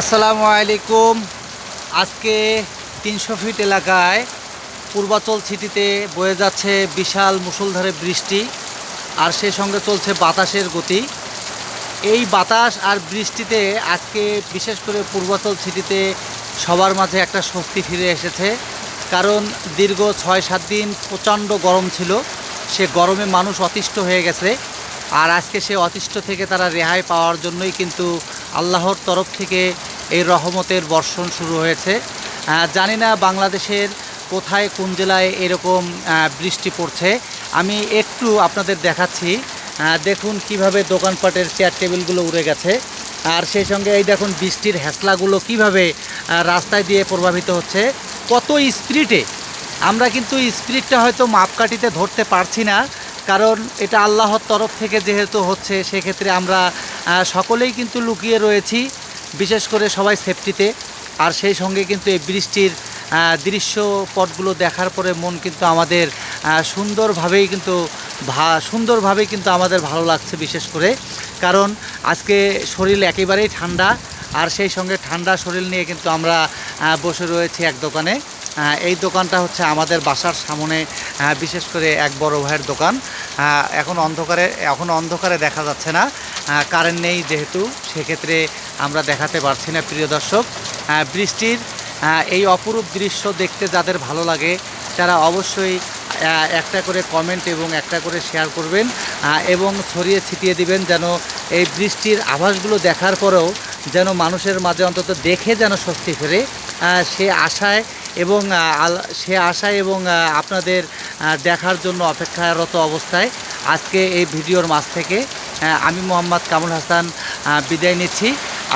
আসসালামু আলাইকুম। আজকে ৩০০ ফিট এলাকায় পূর্বাচল সিটিতে বয়ে যাচ্ছে বিশাল মুষলধারে বৃষ্টি, আর সেই সঙ্গে চলছে বাতাসের গতি। এই বাতাস আর বৃষ্টিতে আজকে বিশেষ করে পূর্বাচল সিটিতে সবার মাঝে একটা স্বস্তি ফিরে এসেছে। কারণ দীর্ঘ ৬-৭ দিন প্রচণ্ড গরম ছিল, সে গরমে মানুষ অতিষ্ঠ হয়ে গেছে। আর আজকে সে অতিষ্ঠ থেকে তারা রেহাই পাওয়ার জন্যই কিন্তু আল্লাহর তরফ থেকে এই রহমতের বর্ষণ শুরু হয়েছে। জানি না বাংলাদেশের কোথায় কোন জেলায় এরকম বৃষ্টি পড়ছে। আমি একটু আপনাদের দেখাচ্ছি। দেখুন কিভাবে দোকানপাটের চেয়ার টেবিলগুলো উড়ে গেছে, আর সেই সঙ্গে এই দেখুন বৃষ্টির হ্যাসলাগুলো কিভাবে রাস্তায় দিয়ে প্রভাবিত হচ্ছে, কত স্পিডে। আমরা কিন্তু স্পিডটা হয়তো মাপকাঠিতে ধরতে পারছি না, কারণ এটা আল্লাহর তরফ থেকে যেহেতু হচ্ছে, সেক্ষেত্রে আমরা সকলেই কিন্তু লুকিয়ে রয়েছি, বিশেষ করে সবাই সেফটিতে। আর সেই সঙ্গে কিন্তু এই বৃষ্টির দৃশ্যপটগুলো দেখার পরে মন কিন্তু আমাদের সুন্দরভাবেই কিন্তু আমাদের ভালো লাগছে। বিশেষ করে কারণ আজকে শরীর একেবারেই ঠান্ডা, আর সেই সঙ্গে ঠান্ডা শরীর নিয়ে কিন্তু আমরা বসে রয়েছি এক দোকানে। এই দোকানটা হচ্ছে আমাদের বাসার সামনে, বিশেষ করে এক বড় ভাইয়ের দোকান। এখন অন্ধকারে দেখা যাচ্ছে না, কারেন্ট নেই যেহেতু, সেক্ষেত্রে আমরা দেখাতে পারছি না। প্রিয় দর্শক, বৃষ্টির এই অপরূপ দৃশ্য দেখতে যাদের ভালো লাগে তারা অবশ্যই একটা করে কমেন্ট এবং একটা করে শেয়ার করবেন এবং ছড়িয়ে ছিটিয়ে দিবেন, যেন এই বৃষ্টির আভাসগুলো দেখার পরেও যেন মানুষের মাঝে অন্তত দেখে যেন স্বস্তি ফেরে, সে আশায় এবং আপনাদের দেখার জন্য অপেক্ষারত অবস্থায় আজকে এই ভিডিওর মাঝ থেকে আমি মোহাম্মদ কামরুল হাসান বিদায় নিচ্ছি।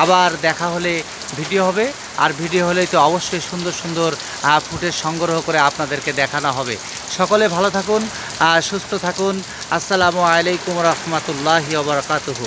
আবার দেখা হলে ভিডিও হবে, আর ভিডিও হলেই তো অবশ্যই সুন্দর সুন্দর ফুটেজ সংগ্রহ করে আপনাদেরকে দেখানো হবে। সকলে ভালো থাকুন, সুস্থ থাকুন। আসসালামু আলাইকুম রহমতুল্লাহি ওয়া বারাকাতুহু।